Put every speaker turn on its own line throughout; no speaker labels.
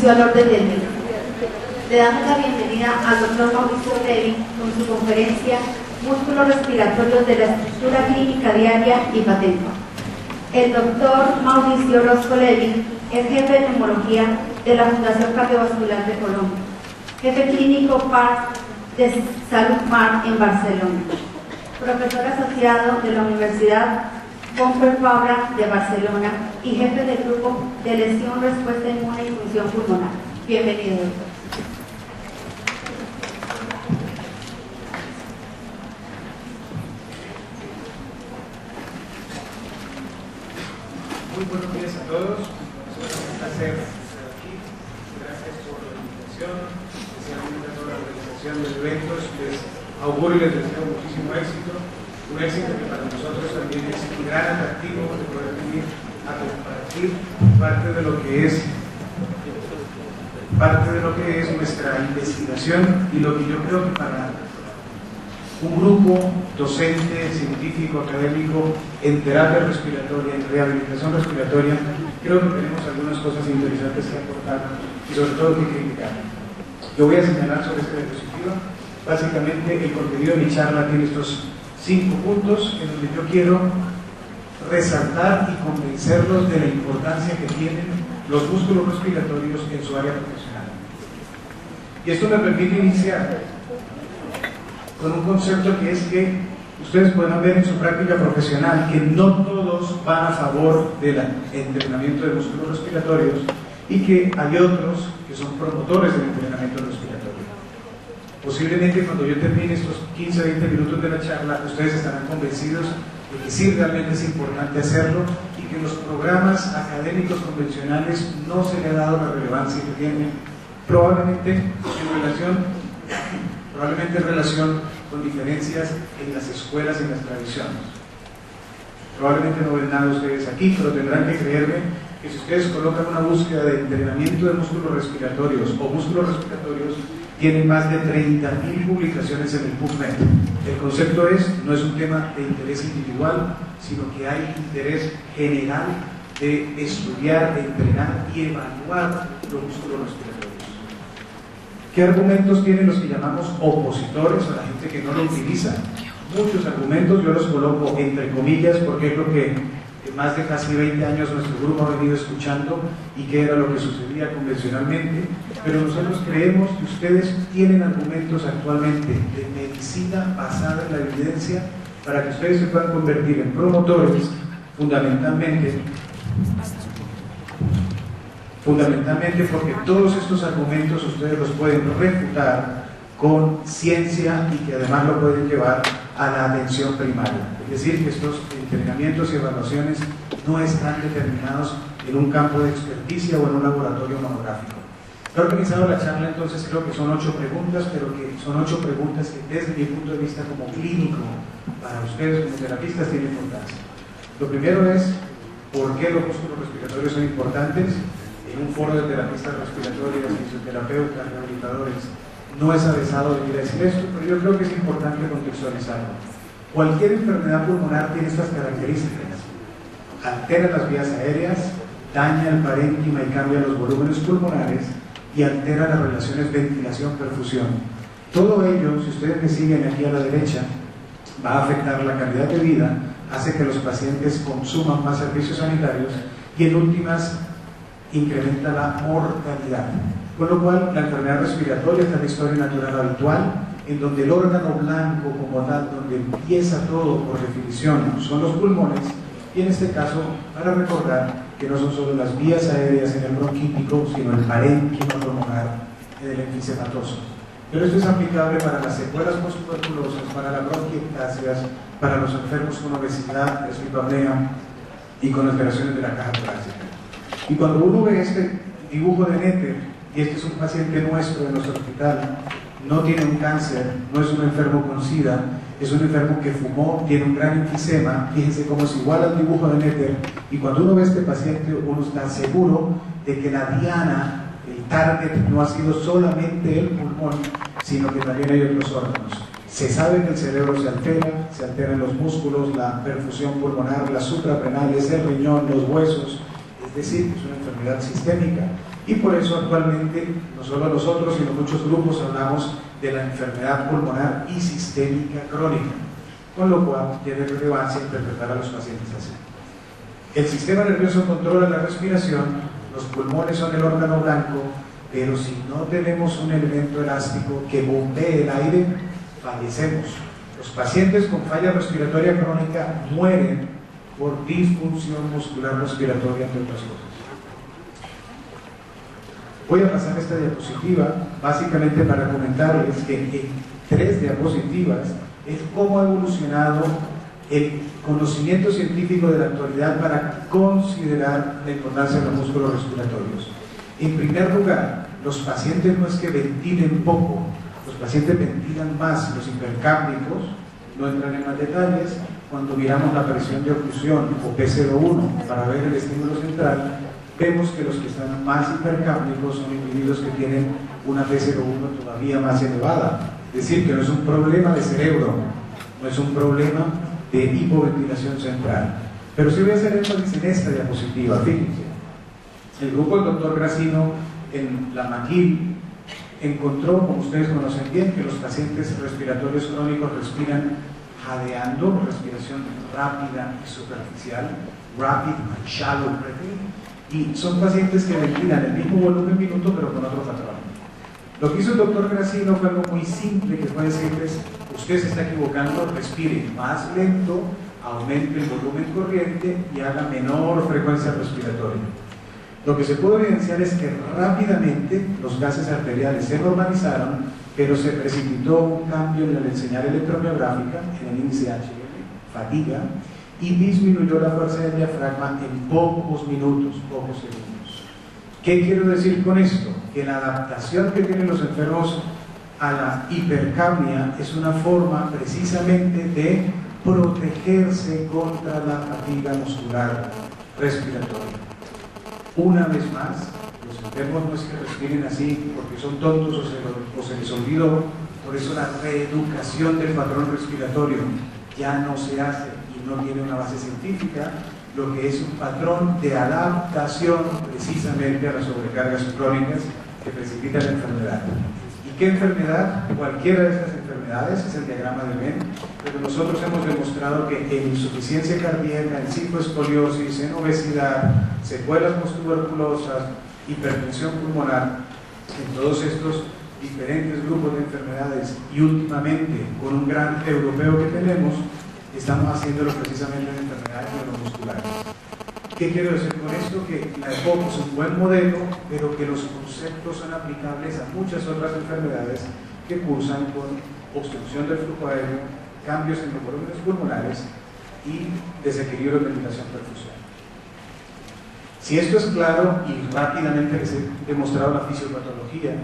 juicio al orden del día. Le damos la bienvenida al doctor Mauricio Levi con su conferencia Músculos respiratorios de la estructura clínica diaria y patente. El doctor Mauricio Orozco Levi es jefe de neumología de la Fundación Cardiovascular de Colombia, jefe clínico PAR de Salud Mar en Barcelona, profesor asociado de la Universidad Pompeu Fabra de Barcelona y jefe del grupo de lesión, respuesta inmune y función pulmonar. Bienvenido, doctor.
Muy buenos días a todos. Es un placer estar aquí. Gracias por la invitación, especialmente a toda la organización del evento. Les auguro y les deseo muchísimo éxito. Un éxito que para nosotros también es un gran atractivo de poder venir a compartir parte de lo que es nuestra investigación y lo que yo creo que para un grupo docente, científico, académico en terapia respiratoria, en rehabilitación respiratoria, creo que tenemos algunas cosas interesantes que aportar y sobre todo que criticar. Yo voy a señalar sobre esta diapositiva. Básicamente el contenido de mi charla tiene estos 5 puntos en donde yo quiero resaltar y convencerlos de la importancia que tienen los músculos respiratorios en su área profesional. Y esto me permite iniciar con un concepto que es que ustedes pueden ver en su práctica profesional que no todos van a favor del entrenamiento de músculos respiratorios y que hay otros que son promotores del entrenamiento respiratorio. Posiblemente cuando yo termine estos 15-20 minutos de la charla, ustedes estarán convencidos de que sí realmente es importante hacerlo y que en los programas académicos convencionales no se le ha dado la relevancia que tienen, probablemente en relación con diferencias en las escuelas y en las tradiciones. Probablemente no ven nada ustedes aquí, pero tendrán que creerme que si ustedes colocan una búsqueda de entrenamiento de músculos respiratorios o músculos respiratorios, tienen más de 30.000 publicaciones en el PubMed. El concepto no es un tema de interés individual, sino que hay interés general de estudiar, de entrenar y evaluar los músculos respiratorios. ¿Qué argumentos tienen los que llamamos opositores o la gente que no lo utiliza? Muchos argumentos, yo los coloco entre comillas porque es lo que más de casi 20 años nuestro grupo ha venido escuchando y que era lo que sucedía convencionalmente, pero nosotros creemos que ustedes tienen argumentos actualmente de medicina basada en la evidencia para que ustedes se puedan convertir en promotores fundamentalmente porque todos estos argumentos ustedes los pueden refutar con ciencia y que además lo pueden llevar a la atención primaria. Es decir, que estos entrenamientos y evaluaciones no están determinados en un campo de experticia o en un laboratorio monográfico. He organizado la charla, entonces creo que son 8 preguntas, pero que son 8 preguntas que desde mi punto de vista como clínico, para ustedes como terapistas, tienen importancia. Lo primero es, ¿por qué los músculos respiratorios son importantes? En un foro de terapistas respiratorios, fisioterapeutas, rehabilitadores, no es avesado venir a decir esto, pero yo creo que es importante contextualizarlo. Cualquier enfermedad pulmonar tiene estas características: altera las vías aéreas, daña el parénquima y cambia los volúmenes pulmonares y altera las relaciones ventilación-perfusión. Todo ello, si ustedes me siguen aquí a la derecha, va a afectar la calidad de vida, hace que los pacientes consuman más servicios sanitarios y en últimas incrementa la mortalidad. Con lo cual, la enfermedad respiratoria está en la historia natural habitual, en donde el órgano blanco como tal, donde empieza todo por definición, son los pulmones, y en este caso, para recordar que no son solo las vías aéreas en el bronquítico, sino el parénquima pulmonar en el enfisematoso. Pero esto es aplicable para las secuelas posttuberculosas, para las bronquiectasias, para los enfermos con obesidad, sleepapnea y con alteraciones de la caja torácica. Y cuando uno ve este dibujo de Netter, y este es un paciente nuestro en nuestro hospital, no tiene un cáncer, no es un enfermo con SIDA, es un enfermo que fumó, tiene un gran enfisema, fíjense cómo es igual al dibujo de Netter, y cuando uno ve a este paciente, uno está seguro de que la diana, el target, no ha sido solamente el pulmón, sino que también hay otros órganos. Se sabe que el cerebro se alteran los músculos, la perfusión pulmonar, las suprarrenales, el riñón, los huesos, es decir, es una enfermedad sistémica Y por eso actualmente, no solo nosotros, sino muchos grupos hablamos de la enfermedad pulmonar y sistémica crónica, con lo cual tiene relevancia interpretar a los pacientes así. El sistema nervioso controla la respiración, los pulmones son el órgano blanco, pero si no tenemos un elemento elástico que bombee el aire, fallecemos. Los pacientes con falla respiratoria crónica mueren por disfunción muscular respiratoria, entre otras cosas. Voy a pasar esta diapositiva básicamente para comentarles que en 3 diapositivas es cómo ha evolucionado el conocimiento científico de la actualidad para considerar la importancia de los músculos respiratorios. En primer lugar, los pacientes no es que ventilen poco, los pacientes ventilan más. Los hipercápnicos, no entran en más detalles, cuando miramos la presión de oclusión o P01 para ver el estímulo central, vemos que los que están más hipercápnicos son individuos que tienen una P01 todavía más elevada. Es decir, que no es un problema de cerebro, no es un problema de hipoventilación central. Pero sí voy a hacer énfasis en esta diapositiva. Fíjense, el grupo del doctor Gracino en la McGill encontró, como ustedes conocen bien, que los pacientes respiratorios crónicos respiran jadeando, respiración rápida y superficial, rapid and shallow breathing, y son pacientes que ventilan el mismo volumen minuto pero con otro patrón. Lo que hizo el doctor Gracino fue algo muy simple, que fue decirles: usted se está equivocando, respire más lento, aumente el volumen corriente y haga menor frecuencia respiratoria. Lo que se pudo evidenciar es que rápidamente los gases arteriales se normalizaron, pero se precipitó un cambio en la señal electromiográfica, en el índice HL, fatiga, y disminuyó la fuerza del diafragma en pocos minutos, pocos segundos. ¿Qué quiero decir con esto? Que la adaptación que tienen los enfermos a la hipercapnia es una forma precisamente de protegerse contra la fatiga muscular respiratoria. Una vez más, los enfermos no es que respiren así porque son tontos o se les olvidó, por eso la reeducación del patrón respiratorio ya no se hace y no tiene una base científica, lo que es un patrón de adaptación precisamente a las sobrecargas crónicas que precipitan la enfermedad. ¿Y qué enfermedad? Cualquiera de estas enfermedades, es el diagrama de Venn, pero nosotros hemos demostrado que en insuficiencia cardíaca, en cifoescoliosis, en obesidad, secuelas postuberculosas, hipertensión pulmonar, en todos estos diferentes grupos de enfermedades y últimamente con un gran europeo que tenemos, estamos haciéndolo precisamente en enfermedades neuromusculares. ¿Qué quiero decir con esto? Que la EPOC es un buen modelo, pero que los conceptos son aplicables a muchas otras enfermedades que cursan con obstrucción del flujo aéreo, cambios en los volúmenes pulmonares y desequilibrio de ventilación-perfusión. Si esto es claro y rápidamente les he demostrado la fisiopatología,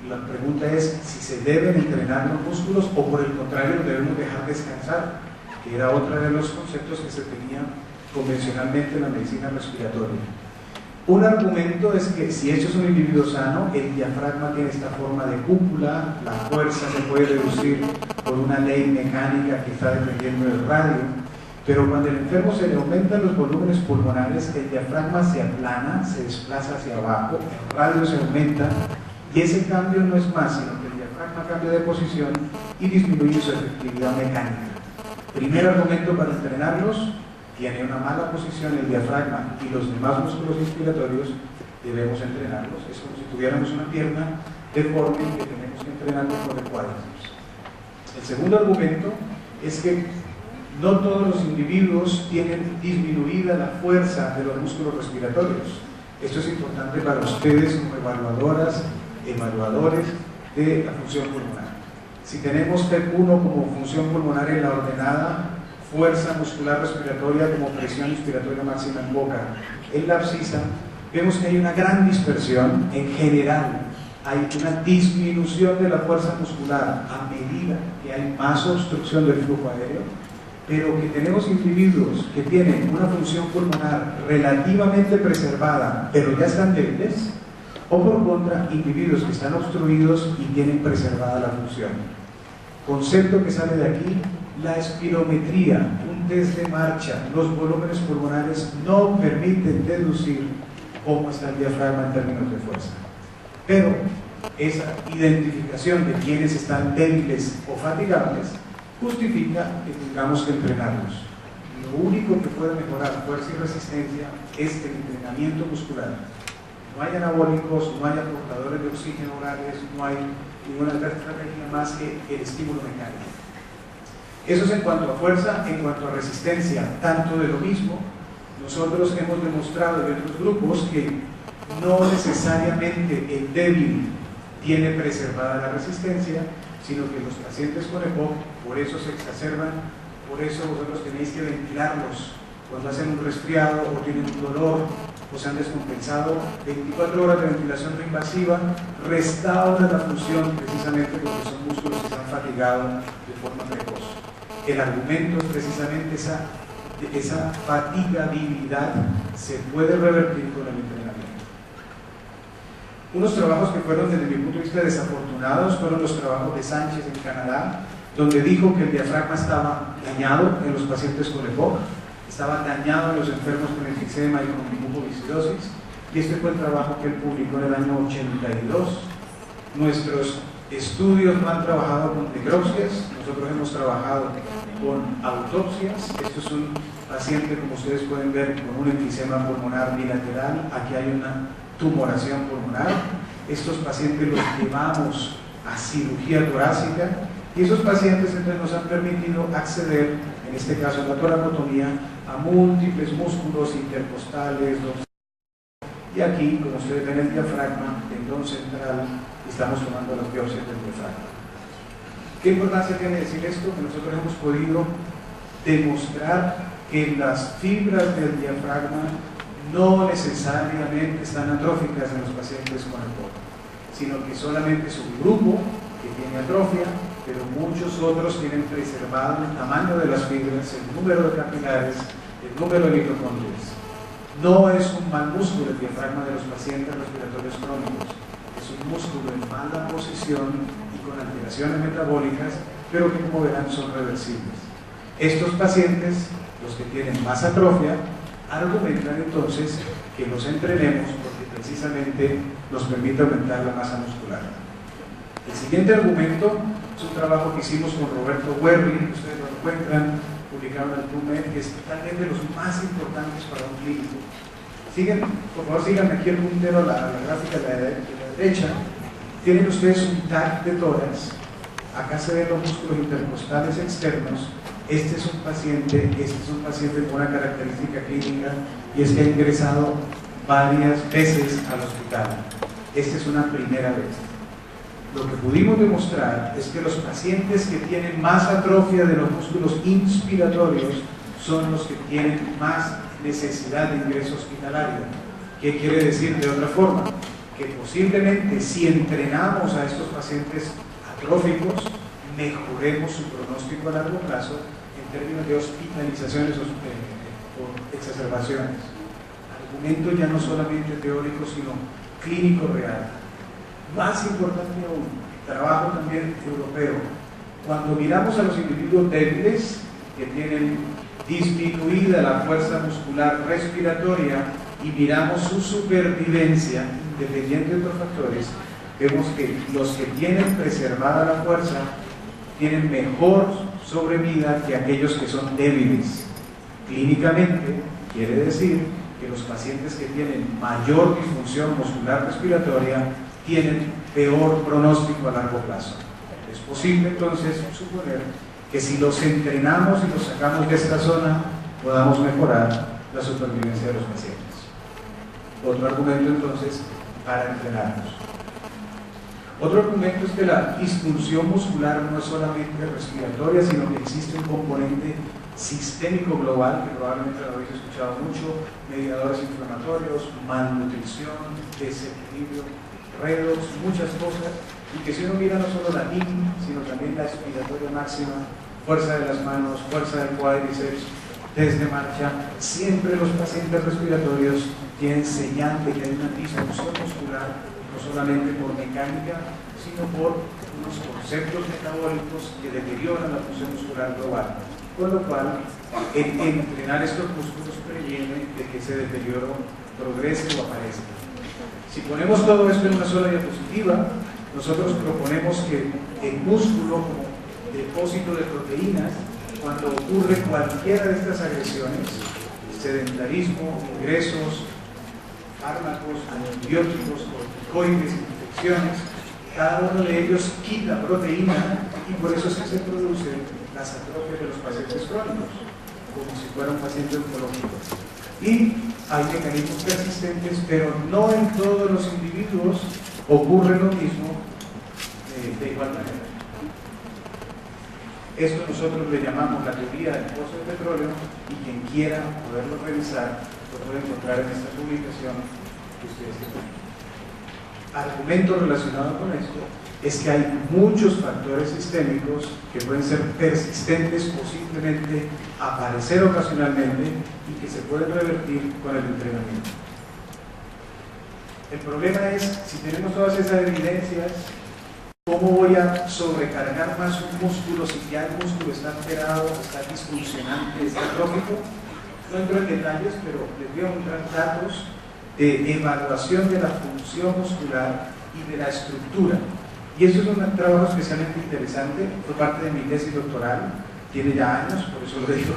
la pregunta es si se deben entrenar los músculos o por el contrario debemos dejar descansar, que era otro de los conceptos que se tenía convencionalmente en la medicina respiratoria. Un argumento es que si esto es un individuo sano, el diafragma tiene esta forma de cúpula, la fuerza se puede reducir por una ley mecánica que está dependiendo del radio, pero cuando el enfermo se le aumentan los volúmenes pulmonares, el diafragma se aplana, se desplaza hacia abajo, el radio se aumenta y ese cambio no es más sino que el diafragma cambia de posición y disminuye su efectividad mecánica. Primer argumento para entrenarlos: tiene una mala posición el diafragma y los demás músculos inspiratorios, debemos entrenarlos. Es como si tuviéramos una pierna deforme que tenemos que entrenarlos por el cuádriceps. El segundo argumento es que no todos los individuos tienen disminuida la fuerza de los músculos respiratorios. Esto es importante para ustedes como evaluadores de la función pulmonar. Si tenemos TEP1 como función pulmonar en la ordenada, fuerza muscular respiratoria como presión inspiratoria máxima en boca, en la abscisa, vemos que hay una gran dispersión. En general, hay una disminución de la fuerza muscular a medida que hay más obstrucción del flujo aéreo, pero que tenemos individuos que tienen una función pulmonar relativamente preservada, pero ya están débiles, o por contra, individuos que están obstruidos y tienen preservada la función. Concepto que sale de aquí: la espirometría, un test de marcha, los volúmenes pulmonares no permiten deducir cómo está el diafragma en términos de fuerza. Pero esa identificación de quienes están débiles o fatigables justifica que tengamos que entrenarlos. Lo único que puede mejorar fuerza y resistencia es el entrenamiento muscular. No hay anabólicos, no hay aportadores de oxígeno orales, no hay ninguna estrategia más que el estímulo mecánico. Eso es en cuanto a fuerza. En cuanto a resistencia, tanto de lo mismo. Nosotros hemos demostrado en otros grupos que no necesariamente el débil tiene preservada la resistencia, sino que los pacientes con EPOC por eso se exacerban, por eso vosotros tenéis que ventilarlos cuando hacen un resfriado o tienen un dolor o se han descompensado. 24 horas de ventilación no invasiva restaura la función precisamente porque son músculos que se han fatigado de forma precoz. El argumento es precisamente esa fatigabilidad se puede revertir con el entrenamiento. Unos trabajos que fueron desde mi punto de vista desafortunados fueron los trabajos de Sánchez en Canadá, donde dijo que el diafragma estaba dañado en los pacientes con EPOC, estaba dañado en los enfermos con enfisema y con mucoviscidosis, y este fue el trabajo que él publicó en el año 82. Nuestros estudios no han trabajado con necropsias, nosotros hemos trabajado con autopsias. Esto es un paciente, como ustedes pueden ver, con un enfisema pulmonar bilateral. Aquí hay una tumoración pulmonar. Estos pacientes los llevamos a cirugía torácica y esos pacientes entonces nos han permitido acceder, en este caso la toracotomía, a múltiples músculos intercostales, y aquí, como ustedes ven, el diafragma, tendón central, estamos tomando las biopsias del diafragma. ¿Qué importancia tiene decir esto? Que nosotros hemos podido demostrar que las fibras del diafragma no necesariamente están atróficas en los pacientes con EPOC, sino que solamente es un grupo que tiene atrofia, pero muchos otros tienen preservado el tamaño de las fibras, el número de capilares, el número de mitocondrias. No es un mal músculo el diafragma de los pacientes respiratorios crónicos, es un músculo en mala posición y con alteraciones metabólicas, pero que, como verán, son reversibles. Estos pacientes, los que tienen más atrofia, argumentan entonces que los entrenemos porque precisamente nos permite aumentar la masa muscular. El siguiente argumento es un trabajo que hicimos con Roberto Werri, ustedes lo encuentran, publicaron en PubMed, que es tal vez de los más importantes para un clínico. Por favor, síganme aquí el puntero, la gráfica de la derecha. Tienen ustedes un TAC de tórax. Acá se ven los músculos intercostales externos. Este es un paciente con una característica clínica, y es que ha ingresado varias veces al hospital. Esta es una primera vez. Lo que pudimos demostrar es que los pacientes que tienen más atrofia de los músculos inspiratorios son los que tienen más necesidad de ingreso hospitalario. ¿Qué quiere decir de otra forma? Que posiblemente si entrenamos a estos pacientes atróficos, mejoremos su pronóstico a largo plazo en términos de hospitalizaciones o exacerbaciones. Argumento ya no solamente teórico, sino clínico real. Más importante aún, trabajo también europeo. Cuando miramos a los individuos débiles que tienen disminuida la fuerza muscular respiratoria y miramos su supervivencia independiente de otros factores, vemos que los que tienen preservada la fuerza tienen mejor sobrevida que aquellos que son débiles. Clínicamente quiere decir que los pacientes que tienen mayor disfunción muscular respiratoria tienen peor pronóstico a largo plazo. Es posible entonces suponer que si los entrenamos y los sacamos de esta zona, podamos mejorar la supervivencia de los pacientes. Otro argumento entonces para entrenarnos. Otro argumento es que la disfunción muscular no es solamente respiratoria, sino que existe un componente sistémico global, que probablemente lo habéis escuchado mucho: mediadores inflamatorios, malnutrición, desequilibrio, redox, muchas cosas, y que si uno mira no solo la NIM, sino también la expiratoria máxima, fuerza de las manos, fuerza del cuádriceps, desde marcha, siempre los pacientes respiratorios tienen señal de que hay una disfunción muscular, no solamente por mecánica, sino por unos conceptos metabólicos que deterioran la función muscular global. con lo cual el entrenar estos músculos previene de que ese deterioro progrese o aparezca. Si ponemos todo esto en una sola diapositiva, nosotros proponemos que el músculo como depósito de proteínas, cuando ocurre cualquiera de estas agresiones, sedentarismo, ingresos, fármacos, antibióticos, corticoides, infecciones, cada uno de ellos quita proteína y por eso es que se producen las atrofias de los pacientes crónicos, como si fuera un paciente oncológico. Y hay mecanismos persistentes, pero no en todos los individuos ocurre lo mismo de igual manera. Esto nosotros le llamamos la teoría del pozo de petróleo y quien quiera poderlo revisar lo puede encontrar en esta publicación que ustedes tienen. Argumento relacionado con esto es que hay muchos factores sistémicos que pueden ser persistentes o simplemente aparecer ocasionalmente y que se pueden revertir con el entrenamiento. El problema es, si tenemos todas esas evidencias, ¿cómo voy a sobrecargar más un músculo si ya el músculo está alterado, está disfuncionante, está atrófico? No entro en detalles, pero les voy a mostrar datos de evaluación de la función muscular y de la estructura. Y eso es un trabajo especialmente interesante, fue parte de mi tesis doctoral, tiene ya años, por eso lo digo.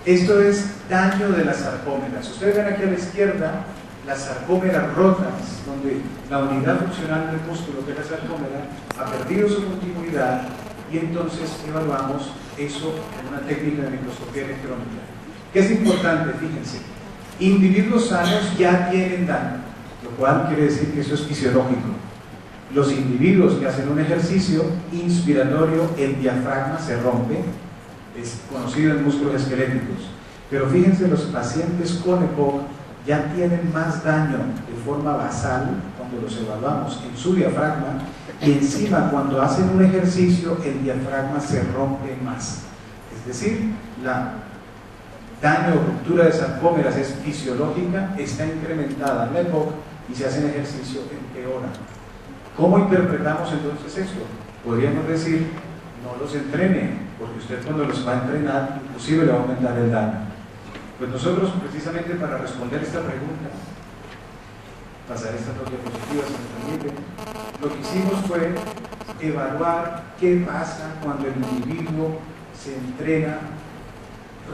Esto es daño de las sarcómeras. Ustedes ven aquí a la izquierda las sarcómeras rotas, donde la unidad funcional del músculo, que es la sarcómera, ha perdido su continuidad y entonces evaluamos eso en una técnica de microscopía electrónica. ¿Qué es importante? Fíjense, individuos sanos ya tienen daño, lo cual quiere decir que eso es fisiológico. Los individuos que hacen un ejercicio inspiratorio, el diafragma se rompe, es conocido en músculos esqueléticos. Pero fíjense, los pacientes con EPOC ya tienen más daño de forma basal cuando los evaluamos en su diafragma y encima cuando hacen un ejercicio el diafragma se rompe más. Es decir, la daño o ruptura de sarcómeras es fisiológica, está incrementada en la EPOC y si hacen ejercicio empeora. ¿Cómo interpretamos entonces esto? Podríamos decir, no los entrene, porque usted cuando los va a entrenar, inclusive le va a aumentar el daño. Pues nosotros, precisamente para responder esta pregunta, pasar estas dos diapositivas, si me permiten, lo que hicimos fue evaluar qué pasa cuando el individuo se entrena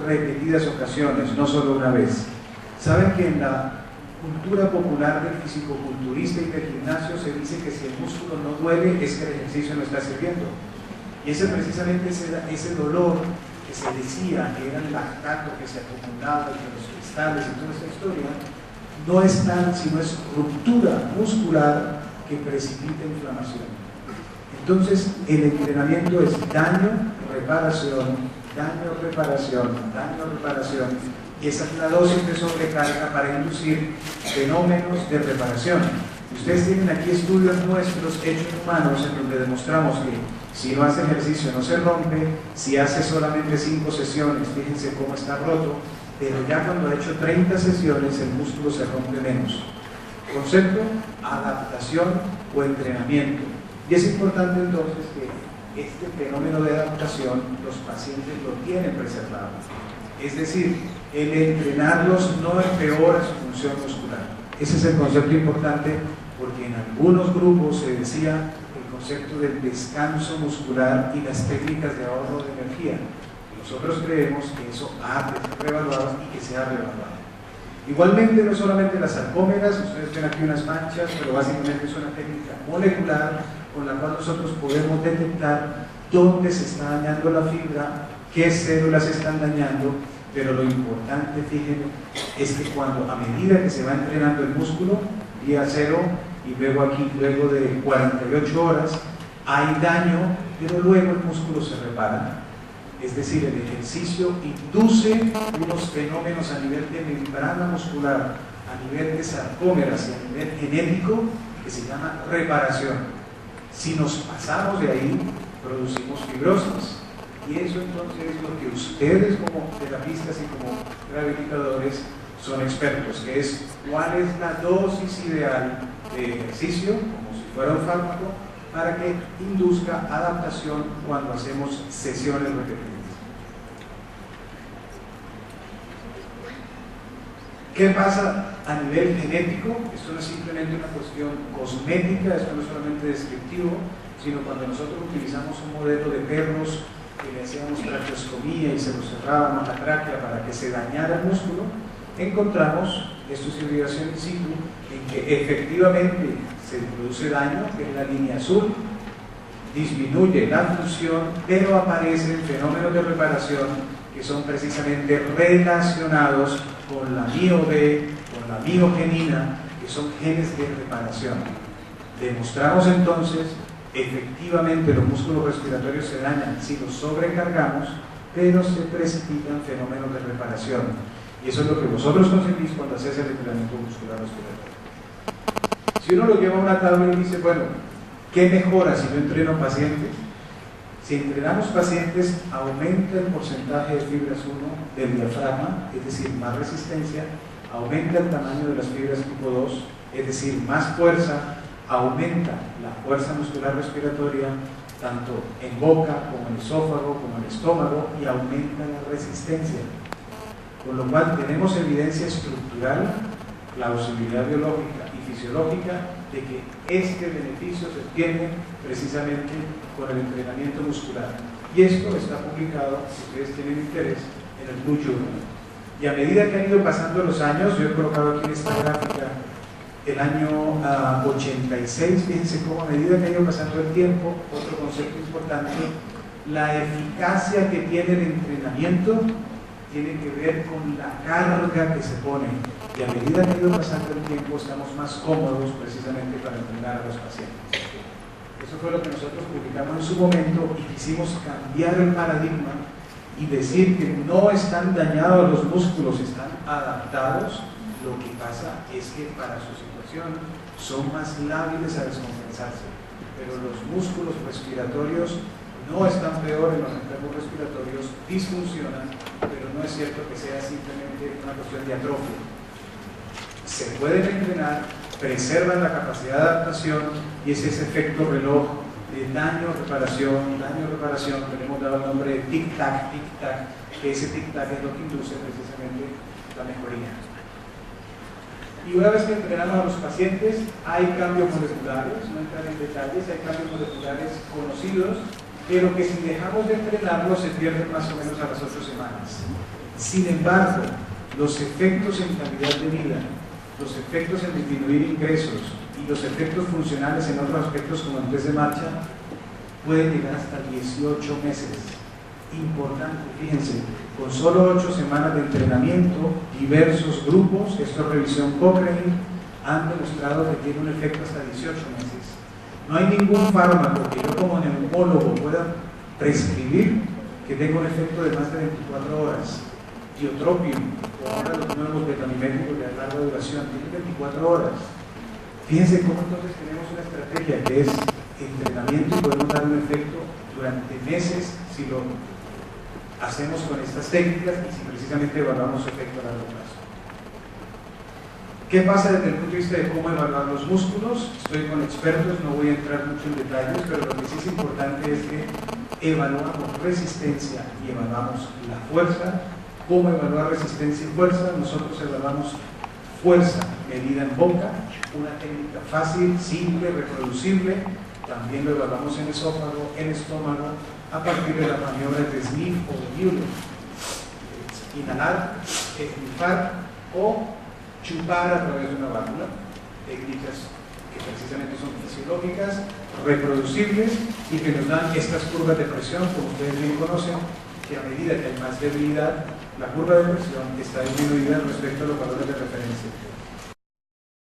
repetidas ocasiones, no solo una vez. Saben que en la cultura popular del fisicoculturista y del gimnasio se dice que si el músculo no duele es que el ejercicio no está sirviendo. Y ese precisamente ese dolor que se decía que era el lactato que se acumulaba entre los cristales y toda esta historia, no es tal, sino es ruptura muscular que precipita inflamación. Entonces el entrenamiento es daño, reparación, daño, reparación, daño, reparación, y esa es la dosis de sobrecarga para inducir fenómenos de reparación. Ustedes tienen aquí estudios nuestros hechos en humanos en donde demostramos que si no hace ejercicio no se rompe, si hace solamente 5 sesiones, fíjense cómo está roto, pero ya cuando ha hecho 30 sesiones el músculo se rompe menos. Concepto, adaptación o entrenamiento. Y es importante entonces que este fenómeno de adaptación los pacientes lo tienen preservado. Es decir, el entrenarlos no empeora su función muscular. Ese es el concepto importante porque en algunos grupos se decía el concepto del descanso muscular y las técnicas de ahorro de energía. Nosotros creemos que eso ha de ser reevaluado y que se ha reevaluado. Igualmente, no solamente las sarcómeras, ustedes ven aquí unas manchas, pero básicamente es una técnica molecular con la cual nosotros podemos detectar dónde se está dañando la fibra, qué células se están dañando, pero lo importante, fíjense, es que cuando a medida que se va entrenando el músculo, día 0 y luego aquí, luego de 48 horas, hay daño, pero luego el músculo se repara. Es decir, el ejercicio induce unos fenómenos a nivel de membrana muscular, a nivel de sarcómeras y a nivel genético, que se llama reparación. Si nos pasamos de ahí, producimos fibrosis. Y eso entonces es lo que ustedes como terapistas y como rehabilitadores son expertos, que es cuál es la dosis ideal de ejercicio, como si fuera un fármaco, para que induzca adaptación cuando hacemos sesiones repetidas. ¿Qué pasa a nivel genético? Esto no es simplemente una cuestión cosmética, esto no es solamente descriptivo, sino cuando nosotros utilizamos un modelo de perros que le hacíamos traqueostomía y se lo cerrábamos la tráquea para que se dañara el músculo, encontramos, esto es hibridación in situ, en que efectivamente se produce daño, que es la línea azul, disminuye la función, pero aparecen fenómenos de reparación que son precisamente relacionados con la MIO-B, con la miogenina, que son genes de reparación. Demostramos entonces, efectivamente los músculos respiratorios se dañan si los sobrecargamos, pero se precipitan fenómenos de reparación. Y eso es lo que vosotros conseguís cuando hacéis el entrenamiento muscular respiratorio. Si uno lo lleva a una tabla y dice, bueno, ¿qué mejora si yo entreno pacientes? Si entrenamos pacientes, aumenta el porcentaje de fibras 1 del diafragma, es decir, más resistencia, aumenta el tamaño de las fibras tipo 2, es decir, más fuerza, aumenta la fuerza muscular respiratoria, tanto en boca como en esófago, como en estómago, y aumenta la resistencia. Con lo cual tenemos evidencia estructural, plausibilidad biológica y fisiológica de que este beneficio se obtiene precisamente con el entrenamiento muscular. Y esto está publicado, si ustedes tienen interés, en el Blue Journal. Y a medida que han ido pasando los años, yo he colocado aquí en esta gráfica el año 86, fíjense cómo a medida que ha ido pasando el tiempo, otro concepto importante, la eficacia que tiene el entrenamiento tiene que ver con la carga que se pone, y a medida que ha ido pasando el tiempo estamos más cómodos precisamente para entrenar a los pacientes. Eso fue lo que nosotros publicamos en su momento y quisimos cambiar el paradigma y decir que no están dañados los músculos, están adaptados. Lo que pasa es que para su situación son más lábiles a descompensarse, pero los músculos respiratorios no están peor en los enfermos respiratorios, disfuncionan, pero no es cierto que sea simplemente una cuestión de atrofia. Se pueden entrenar, preservan la capacidad de adaptación y es ese efecto reloj de daño-reparación, daño-reparación, que le hemos dado el nombre de tic-tac, tic-tac, que ese tic-tac es lo que induce precisamente la mejoría. Y una vez que entrenamos a los pacientes, hay cambios moleculares, no entrar en detalles, hay cambios moleculares conocidos, pero que si dejamos de entrenarlos se pierden más o menos a las 8 semanas. Sin embargo, los efectos en calidad de vida, los efectos en disminuir ingresos y los efectos funcionales en otros aspectos como en test de marcha pueden llegar hasta 18 meses. Importante, fíjense, con solo 8 semanas de entrenamiento, diversos grupos, esto es revisión Cochrane, han demostrado que tiene un efecto hasta 18 meses. No hay ningún fármaco que yo como neumólogo pueda prescribir que tenga un efecto de más de 24 horas. Tiotropium, o ahora los nuevos betamiméticos de larga duración, tienen 24 horas. Fíjense cómo entonces tenemos una estrategia que es entrenamiento y podemos dar un efecto durante meses si lo hacemos con estas técnicas y si precisamente evaluamos su efecto a largo plazo. ¿Qué pasa desde el punto de vista de cómo evaluar los músculos? Estoy con expertos, no voy a entrar mucho en detalles, pero lo que sí es importante es que evaluamos resistencia y evaluamos la fuerza. ¿Cómo evaluar resistencia y fuerza? Nosotros evaluamos fuerza medida en boca, una técnica fácil, simple, reproducible. También lo evaluamos en esófago, en estómago, a partir de las maniobras de Smith o de Mueller. Inhalar, esnifar o chupar a través de una válvula, técnicas que precisamente son fisiológicas, reproducibles y que nos dan estas curvas de presión, como ustedes bien conocen, que a medida que hay más debilidad, la curva de presión está disminuida respecto a los valores de referencia.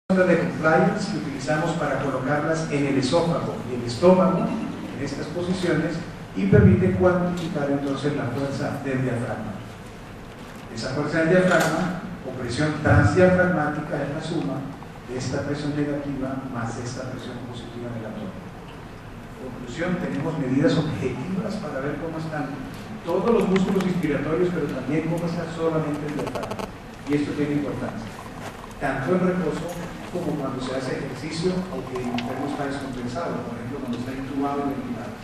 Las de compliance que utilizamos para colocarlas en el esófago y el estómago, en estas posiciones, y permite cuantificar entonces la fuerza del diafragma. Esa fuerza del diafragma o presión transdiafragmática es la suma de esta presión negativa más esta presión positiva en el abdomen. Conclusión, tenemos medidas objetivas para ver cómo están todos los músculos inspiratorios, pero también cómo está solamente el diafragma. Y esto tiene importancia, tanto en reposo como cuando se hace ejercicio, aunque el enfermo está descompensado, por ejemplo, cuando está intubado y ventilado.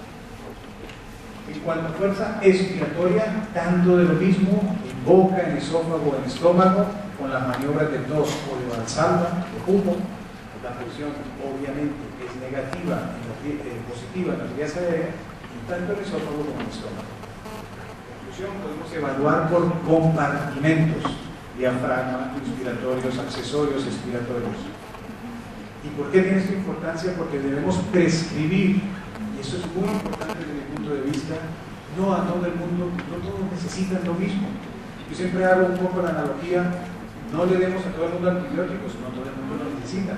En cuanto a fuerza expiratoria, tanto de lo mismo en boca, en esófago, en estómago, con las maniobras de tos o de Valsalva, de humo, la presión obviamente es negativa, positiva en las vías aéreas, tanto el esófago como el estómago. En conclusión, podemos evaluar por compartimentos: diafragma, inspiratorios, accesorios, expiratorios. ¿Y por qué tiene esta importancia? Porque debemos prescribir, y eso es muy importante desde mi punto de vista. No a todo el mundo, no todos necesitan lo mismo. Yo siempre hago un poco la analogía: no le demos a todo el mundo antibióticos, no todo el mundo lo necesita.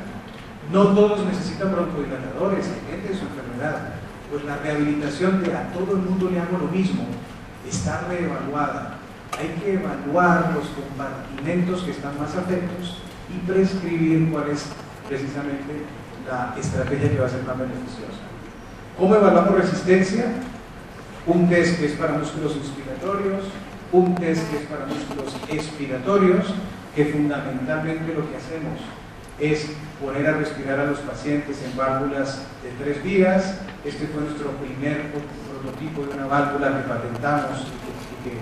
No todos necesitan broncodilatadores, depende de su enfermedad. Pues la rehabilitación de a todo el mundo le hago lo mismo está reevaluada. Hay que evaluar los compartimentos que están más afectos y prescribir cuál es precisamente la estrategia que va a ser más beneficiosa. ¿Cómo evaluamos resistencia? Un test que es para músculos inspiratorios, un test que es para músculos expiratorios, que fundamentalmente lo que hacemos es poner a respirar a los pacientes en válvulas de 3 vías. Este fue nuestro primer prototipo de una válvula que patentamos y que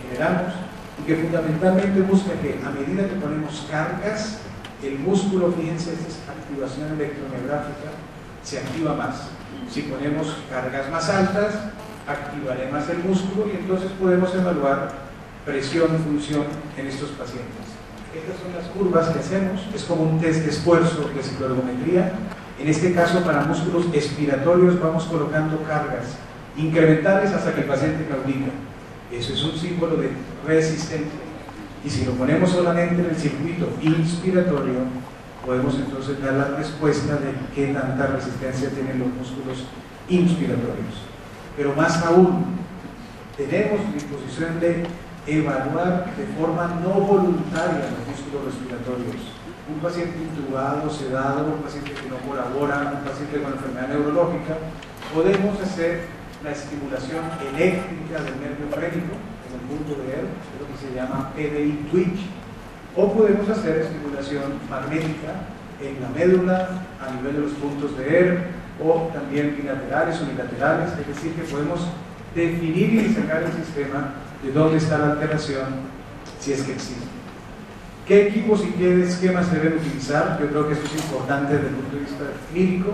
generamos, y que fundamentalmente busca que a medida que ponemos cargas, el músculo, fíjense, esta es activación electromiográfica, se activa más. Si ponemos cargas más altas, activaré más el músculo y entonces podemos evaluar presión, función en estos pacientes. Estas son las curvas que hacemos, es como un test de esfuerzo de cicloergometría. En este caso, para músculos expiratorios vamos colocando cargas incrementales hasta que el paciente claudica. Eso es un símbolo de resistencia. Y si lo ponemos solamente en el circuito inspiratorio, podemos entonces dar la respuesta de qué tanta resistencia tienen los músculos inspiratorios. Pero más aún, tenemos disposición de evaluar de forma no voluntaria los músculos respiratorios. Un paciente intubado, sedado, un paciente que no colabora, un paciente con enfermedad neurológica, podemos hacer la estimulación eléctrica del nervio frénico en el punto de ER, lo que se llama PDI twitch, o podemos hacer estimulación magnética en la médula a nivel de los puntos de ER, o también bilaterales, unilaterales, es decir, que podemos definir y sacar el sistema de dónde está la alteración, si es que existe. ¿Qué equipos y qué esquemas se deben utilizar? Yo creo que esto es importante desde el punto de vista clínico.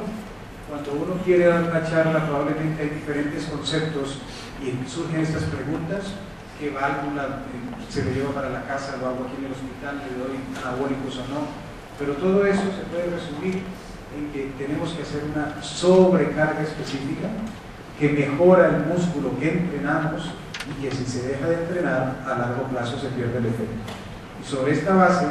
Cuando uno quiere dar una charla, probablemente hay diferentes conceptos y surgen estas preguntas: ¿qué válvula se le lleva para la casa? ¿Lo hago aquí en el hospital? ¿Le doy anabólicos o no? Pero todo eso se puede resumir en que tenemos que hacer una sobrecarga específica que mejora el músculo que entrenamos y que si se deja de entrenar a largo plazo se pierde el efecto. Y sobre esta base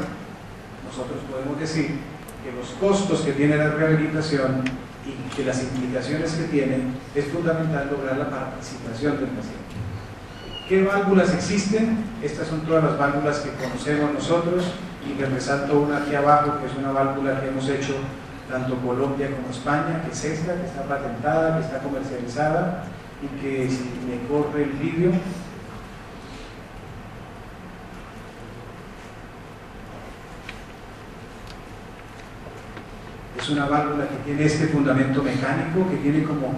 nosotros podemos decir que los costos que tiene la rehabilitación y que las implicaciones que tiene, es fundamental lograr la participación del paciente. ¿Qué válvulas existen? Estas son todas las válvulas que conocemos nosotros, y les resalto una aquí abajo, que es una válvula que hemos hecho tanto Colombia como España, que es esta, que está patentada, que está comercializada, y que si me corre el vídeo, es una válvula que tiene este fundamento mecánico, que tiene como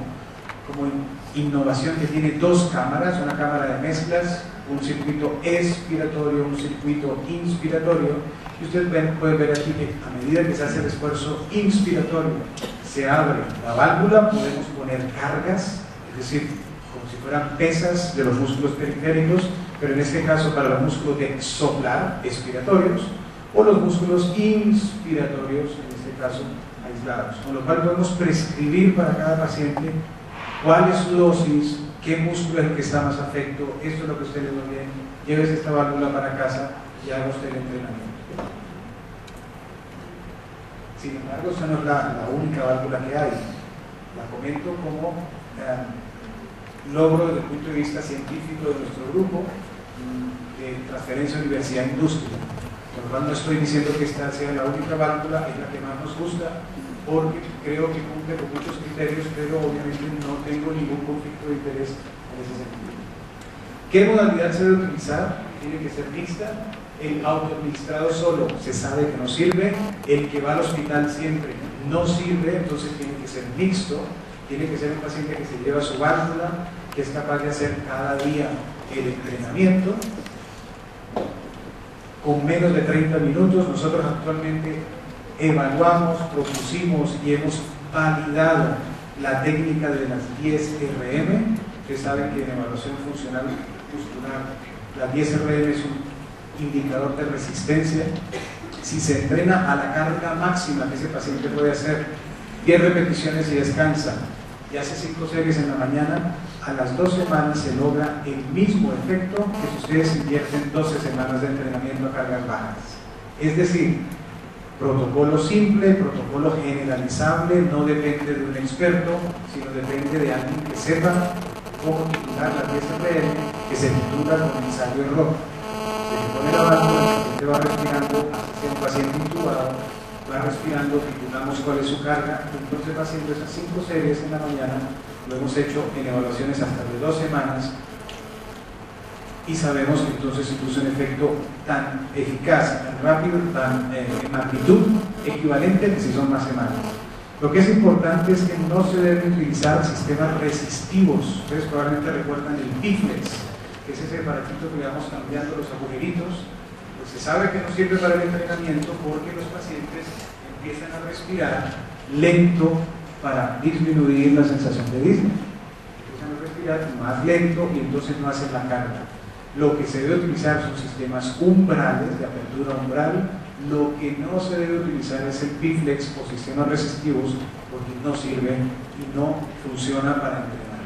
innovación, que tiene 2 cámaras, una cámara de mezclas, un circuito expiratorio, un circuito inspiratorio, y ustedes pueden ver aquí que a medida que se hace el esfuerzo inspiratorio, se abre la válvula, podemos poner cargas, es decir, como si fueran pesas de los músculos periféricos, pero en este caso para los músculos de soplar, expiratorios, o los músculos inspiratorios, en este caso aislados, con lo cual podemos prescribir para cada paciente cuál es su dosis, qué músculo es el que está más afecto. Esto es lo que usted le va bien, llévese esta válvula para casa y haga usted el entrenamiento. Sin embargo, esta no es la única válvula que hay. La comento como logro desde el punto de vista científico de nuestro grupo de transferencia universidad-industria. Por lo cual no estoy diciendo que esta sea la única válvula, es la que más nos gusta, porque creo que cumple con muchos criterios, pero obviamente no tengo ningún conflicto de interés en ese sentido. ¿Qué modalidad se debe utilizar? Tiene que ser mixta. El autoadministrado solo se sabe que no sirve, el que va al hospital siempre no sirve, entonces tiene que ser mixto, tiene que ser un paciente que se lleva su válvula, que es capaz de hacer cada día el entrenamiento. con menos de 30 minutos. Nosotros actualmente evaluamos, propusimos y hemos validado la técnica de las 10 RM. Ustedes saben que en evaluación funcional muscular, la 10 RM es un indicador de resistencia. Si se entrena a la carga máxima que ese paciente puede hacer, 10 repeticiones y descansa, y hace 5 series en la mañana, a las 2 semanas se logra el mismo efecto que si ustedes invierten 12 semanas de entrenamiento a cargas bajas. Es decir, protocolo simple, protocolo generalizable, no depende de un experto, sino depende de alguien que sepa cómo titular las 10 RM, que se titula con ensayo-error. Se pone la válvula, el paciente va respirando, si es un paciente intubado, va respirando, titulamos cuál es su carga, entonces va haciendo esas 5 series en la mañana. Lo hemos hecho en evaluaciones hasta de 2 semanas y sabemos que entonces induce un efecto tan eficaz, tan rápido, tan en magnitud equivalente que si son más semanas. Lo que es importante es que no se deben utilizar sistemas resistivos. Ustedes probablemente recuerdan el Piflex, que es ese aparatito que le vamos cambiando los agujeritos. Pues se sabe que no sirve para el entrenamiento porque los pacientes empiezan a respirar lento para disminuir la sensación de disnea. Empiezan a respirar más lento y entonces no hacen la carga. Lo que se debe utilizar son sistemas umbrales, de apertura umbral. Lo que no se debe utilizar es el Piflex o sistemas resistivos porque no sirve y no funciona para entrenar.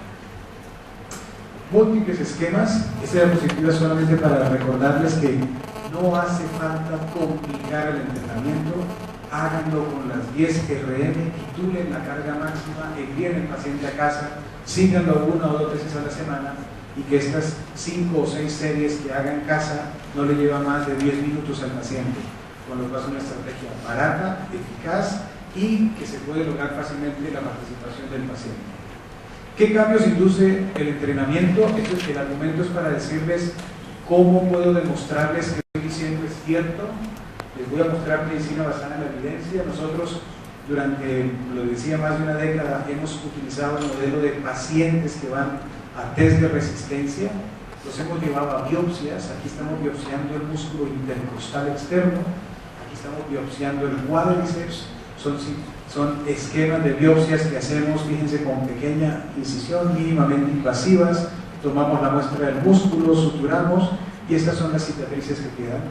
Múltiples esquemas. Esta diapositiva es solamente para recordarles que no hace falta complicar el entrenamiento. Háganlo con las 10 RM, titulen la carga máxima, envíen el paciente a casa, síganlo 1 o 2 veces a la semana y que estas 5 o 6 series que haga en casa no le lleva más de 10 minutos al paciente, con lo cual es una estrategia barata, eficaz y que se puede lograr fácilmente la participación del paciente. ¿Qué cambios induce el entrenamiento? El argumento es para decirles cómo puedo demostrarles que lo que estoy diciendo es cierto. Les voy a mostrar medicina basada en la evidencia. Nosotros durante, lo decía, más de una década hemos utilizado el modelo de pacientes que van a test de resistencia. Los hemos llevado a biopsias. Aquí estamos biopsiando el músculo intercostal externo, aquí estamos biopsiando el cuádriceps. Son esquemas de biopsias que hacemos, fíjense, con pequeña incisión, mínimamente invasivas. Tomamos la muestra del músculo, suturamos y estas son las cicatrices que quedan.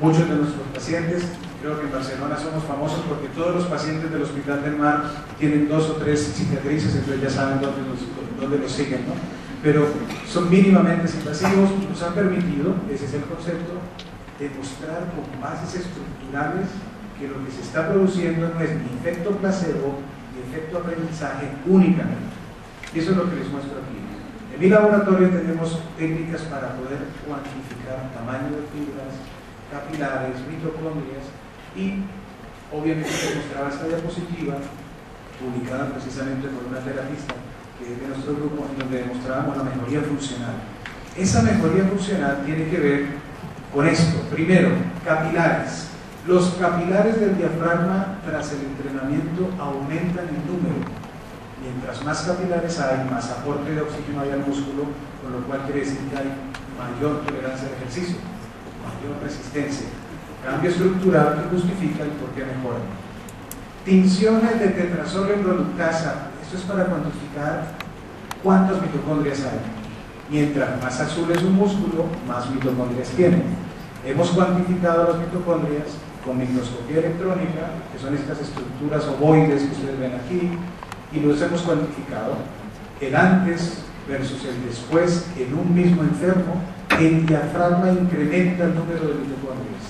Muchos de nuestros pacientes, creo que en Barcelona somos famosos porque todos los pacientes del Hospital del Mar tienen 2 o 3 cicatrices, entonces ya saben dónde los siguen, ¿no? Pero son mínimamente invasivos y nos han permitido, ese es el concepto, demostrar con bases estructurales que lo que se está produciendo no es ni efecto placebo ni efecto aprendizaje únicamente. Y eso es lo que les muestro aquí. En mi laboratorio tenemos técnicas para poder cuantificar tamaño de fibras, capilares, mitocondrias y obviamente les mostraba esta diapositiva publicada precisamente por una terapista que es de nuestro grupo en donde demostrábamos la mejoría funcional. Esa mejoría funcional tiene que ver con esto. Primero, capilares. Los capilares del diafragma tras el entrenamiento aumentan en número. Mientras más capilares hay, más aporte de oxígeno hay al músculo, con lo cual quiere decir que hay mayor tolerancia al ejercicio, mayor resistencia. Cambio estructural que justifica el por qué mejora. Tinciones de tetrazol en reductasa. Esto es para cuantificar cuántas mitocondrias hay. Mientras más azul es un músculo, más mitocondrias tiene. Hemos cuantificado las mitocondrias con microscopía electrónica, que son estas estructuras ovoides que ustedes ven aquí, y los hemos cuantificado el antes versus el después en un mismo enfermo. El diafragma incrementa el número de mitocondrias.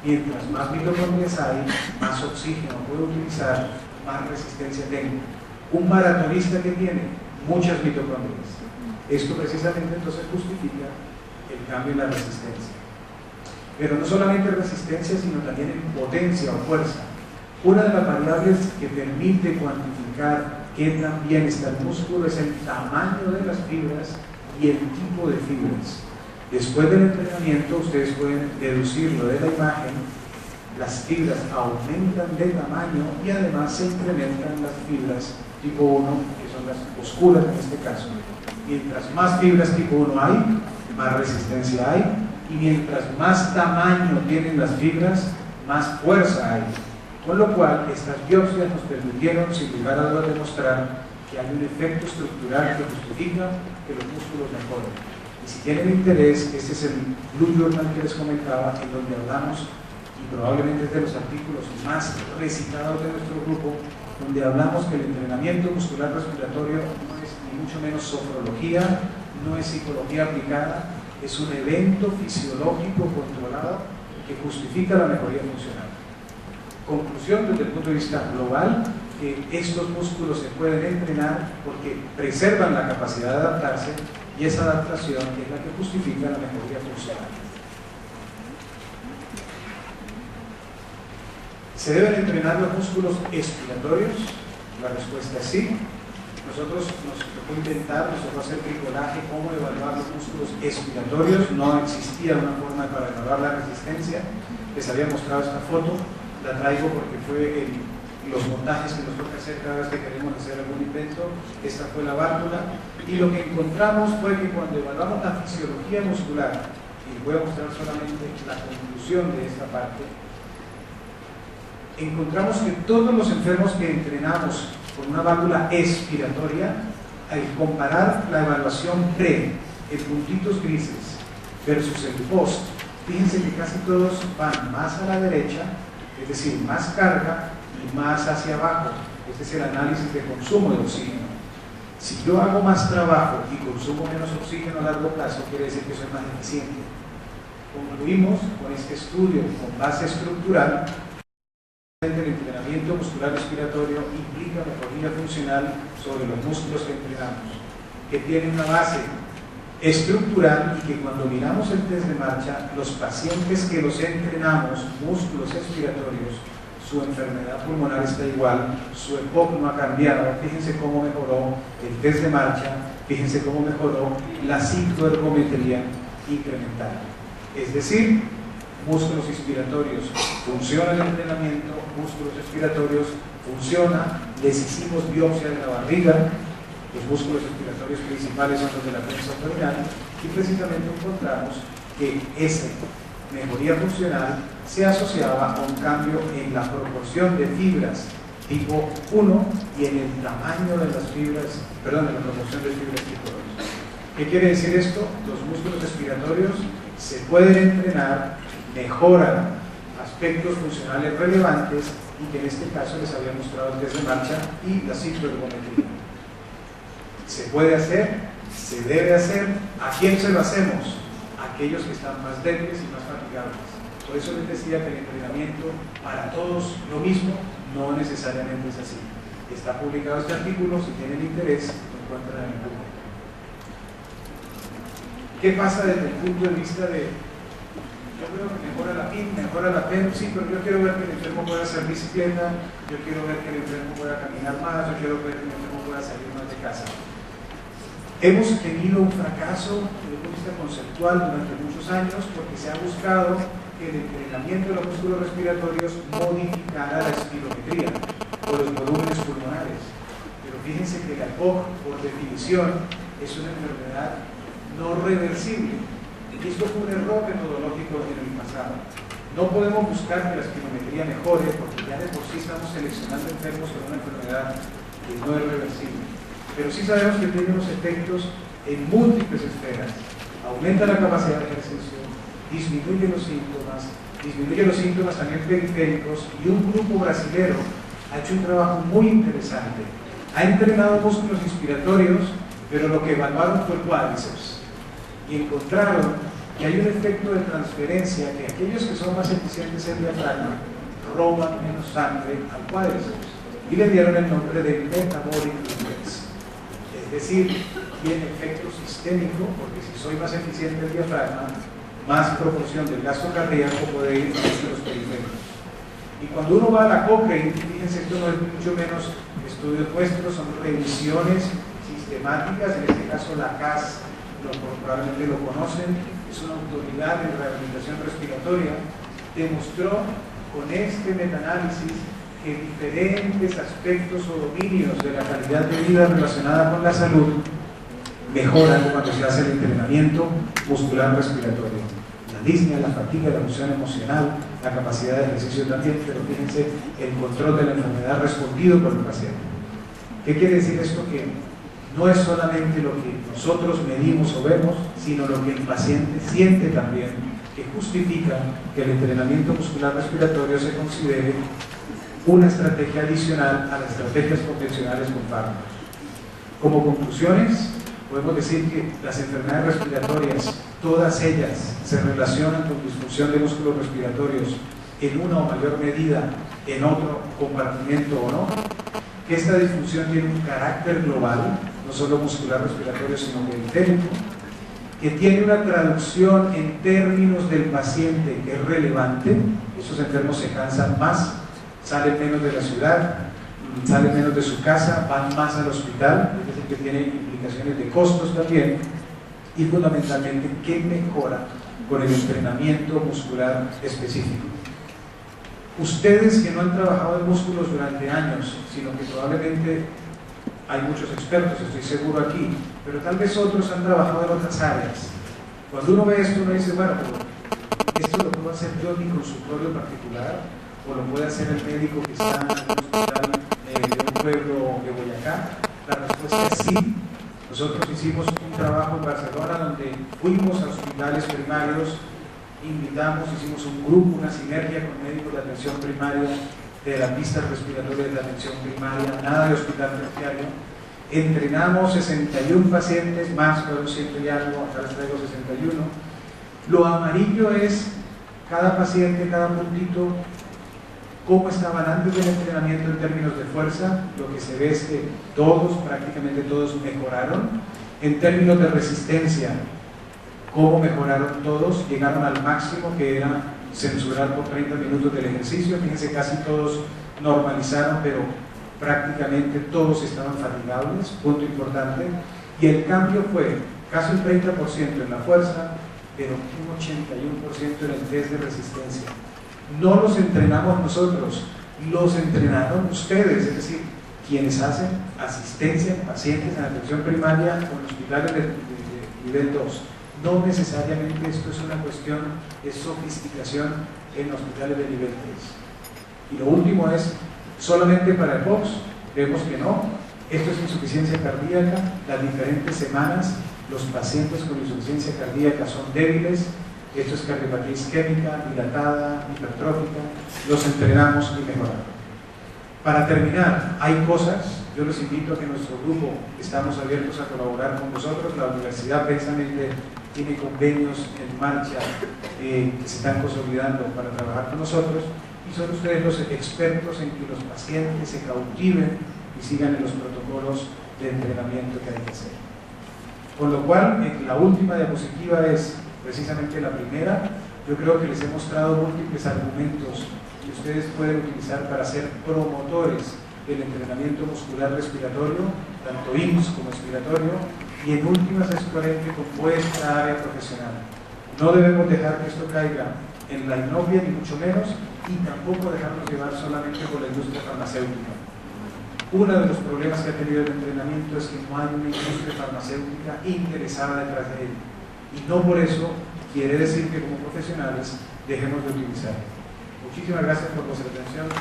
Mientras más mitocondrias hay, más oxígeno puedo utilizar, más resistencia tengo. Un maratonista que tiene muchas mitocondrias. Esto precisamente entonces justifica el cambio en la resistencia. Pero no solamente resistencia, sino también en potencia o fuerza. Una de las variables que permite cuantificar qué tan bien está el músculo es el tamaño de las fibras y el tipo de fibras. Después del entrenamiento ustedes pueden deducirlo de la imagen. Las fibras aumentan de tamaño y además se incrementan las fibras tipo 1, que son las oscuras en este caso. Mientras más fibras tipo 1 hay, más resistencia hay, y mientras más tamaño tienen las fibras, más fuerza hay. Con lo cual, estas biopsias nos permitieron, sin lugar a dudas, demostrar que hay un efecto estructural que justifica que los músculos mejoren. Y si tienen interés, este es el Blue Journal que les comentaba, en donde hablamos, y probablemente es de los artículos más recitados de nuestro grupo, donde hablamos que el entrenamiento muscular respiratorio no es ni mucho menos sofrología, no es psicología aplicada, es un evento fisiológico controlado que justifica la mejoría funcional. Conclusión desde el punto de vista global, que estos músculos se pueden entrenar porque preservan la capacidad de adaptarse y esa adaptación es la que justifica la mejoría funcional. ¿Se deben entrenar los músculos expiratorios? La respuesta es sí. Nosotros nos tocó intentar, nos tocó hacer bricolaje, cómo evaluar los músculos expiratorios. No existía una forma para evaluar la resistencia. Les había mostrado esta foto, la traigo porque fue los montajes que nos toca hacer cada vez que queremos hacer algún invento. Esta fue la válvula, y lo que encontramos fue que cuando evaluamos la fisiología muscular, y voy a mostrar solamente la conclusión de esta parte, encontramos que todos los enfermos que entrenamos con una válvula expiratoria, al comparar la evaluación pre en puntitos grises versus el post, fíjense que casi todos van más a la derecha, es decir, más carga y más hacia abajo. Este es el análisis de consumo de oxígeno. Si yo hago más trabajo y consumo menos oxígeno a largo plazo, quiere decir que soy más eficiente. Concluimos con este estudio con base estructural. El entrenamiento muscular respiratorio implica mejoría funcional sobre los músculos que entrenamos, que tiene una base estructural, y que cuando miramos el test de marcha, los pacientes que los entrenamos, músculos expiratorios, su enfermedad pulmonar está igual, su EPOC no ha cambiado. Fíjense cómo mejoró el test de marcha, fíjense cómo mejoró la cicloergometría incremental. Es decir, músculos inspiratorios funciona el entrenamiento, músculos expiratorios funciona. Les hicimos biopsia de la barriga, los músculos expiratorios principales son los de la prensa abdominal, y precisamente encontramos que esa mejoría funcional se asociaba a un cambio en la proporción de fibras tipo 1 y en el tamaño de las fibras, perdón, en la proporción de fibras tipo 2. ¿Qué quiere decir esto? Los músculos expiratorios se pueden entrenar, mejoran aspectos funcionales relevantes, y que en este caso les había mostrado el test de marcha y la cicloergometría. Se puede hacer, se debe hacer. ¿A quién se lo hacemos? A aquellos que están más débiles y más fatigables. Por eso les decía que el entrenamiento para todos lo mismo no necesariamente es así. Está publicado este artículo, si tienen interés lo encuentran en el Google. ¿Qué pasa desde el punto de vista de: yo creo que mejora la PIN, mejora la PEN, sí, pero yo quiero ver que el enfermo pueda hacer bicicleta, yo quiero ver que el enfermo pueda caminar más, yo quiero ver que el enfermo pueda salir más de casa? Hemos tenido un fracaso desde el punto de vista conceptual durante muchos años, porque se ha buscado que el entrenamiento de los músculos respiratorios modificara la espirometría o los volúmenes pulmonares. Pero fíjense que la EPOC, por definición, es una enfermedad no reversible. Y esto fue un error metodológico en el pasado. No podemos buscar que la espirometría mejore, porque ya de por sí estamos seleccionando enfermos con una enfermedad que no es reversible. Pero sí sabemos que tiene unos efectos en múltiples esferas. Aumenta la capacidad de ejercicio, disminuye los síntomas también periféricos, y un grupo brasilero ha hecho un trabajo muy interesante. Ha entrenado músculos inspiratorios, pero lo que evaluaron fue cuádriceps, y encontraron que hay un efecto de transferencia, que aquellos que son más eficientes en diafragma roban menos sangre al cuádriceps, y le dieron el nombre de metabolic reflex. Es decir, tiene efecto sistémico, porque si soy más eficiente en diafragma, más proporción del gasto cardíaco puede ir a los periféricos. Y cuando uno va a la Cochrane, fíjense, esto no es mucho menos estudios nuestros, son revisiones sistemáticas, en este caso la CAS, probablemente lo conocen, es una autoridad en rehabilitación respiratoria, demostró con este metaanálisis que diferentes aspectos o dominios de la calidad de vida relacionada con la salud mejoran cuando se hace el entrenamiento muscular respiratorio. La disnea, la fatiga, la función emocional, la capacidad de ejercicio también, pero fíjense, el control de la enfermedad respondido por el paciente. ¿Qué quiere decir esto? Que no es solamente lo que nosotros medimos o vemos, sino lo que el paciente siente también, que justifica que el entrenamiento muscular respiratorio se considere una estrategia adicional a las estrategias convencionales con fármacos. Como conclusiones, podemos decir que las enfermedades respiratorias, todas ellas se relacionan con disfunción de músculos respiratorios en una o mayor medida, en otro compartimento o no, que esta disfunción tiene un carácter global, no solo muscular respiratorio, sino periférico, que tiene una traducción en términos del paciente que es relevante. Esos enfermos se cansan más, salen menos de la ciudad, salen menos de su casa, van más al hospital, es decir, que tiene implicaciones de costos también, y fundamentalmente que mejora con el entrenamiento muscular específico. Ustedes que no han trabajado en músculos durante años, sino que probablemente hay muchos expertos, estoy seguro aquí, pero tal vez otros han trabajado en otras áreas. Cuando uno ve esto, uno dice, bueno, pero esto lo puedo hacer yo en mi consultorio particular, o lo puede hacer el médico que está en un hospital de un pueblo de Boyacá. La respuesta es sí. Nosotros hicimos un trabajo en Barcelona donde fuimos a hospitales primarios, invitamos, hicimos un grupo, una sinergia con médicos de atención primaria, terapistas respiratorios de atención primaria, nada de hospital terciario. Entrenamos 61 pacientes, más fueron 100 y algo, acá les traigo 61. Lo amarillo es cada paciente, cada puntito, cómo estaban antes del entrenamiento en términos de fuerza. Lo que se ve es que todos, prácticamente todos, mejoraron. En términos de resistencia, cómo mejoraron todos, llegaron al máximo, que era censurar por 30 minutos del ejercicio. Fíjense, casi todos normalizaron, pero prácticamente todos estaban fatigables, punto importante. Y el cambio fue casi un 30% en la fuerza, pero un 81% en el test de resistencia. No los entrenamos nosotros, los entrenaron ustedes, es decir, quienes hacen asistencia en pacientes en atención primaria o en hospitales de nivel 2. No necesariamente esto es una cuestión de sofisticación en hospitales de nivel 3. Y lo último es, solamente para el box, vemos que no. Esto es insuficiencia cardíaca. Las diferentes semanas los pacientes con insuficiencia cardíaca son débiles. Esto es cardiopatía isquémica, dilatada, hipertrófica. Los entrenamos y mejoramos. Para terminar, hay cosas. Yo los invito a que nuestro grupo estamos abiertos a colaborar con vosotros. La universidad precisamente tiene convenios en marcha que se están consolidando para trabajar con nosotros, y son ustedes los expertos en que los pacientes se cautiven y sigan en los protocolos de entrenamiento que hay que hacer. Con lo cual, la última diapositiva es precisamente la primera. Yo creo que les he mostrado múltiples argumentos que ustedes pueden utilizar para ser promotores del entrenamiento muscular respiratorio, tanto IMSS como expiratorio, y en últimas es coherente con vuestra área profesional. No debemos dejar que esto caiga en la inopia, ni mucho menos, y tampoco dejarnos llevar solamente por la industria farmacéutica. Uno de los problemas que ha tenido el entrenamiento es que no hay una industria farmacéutica interesada detrás de él, y no por eso quiere decir que como profesionales dejemos de utilizarlo. Muchísimas gracias por vuestra atención.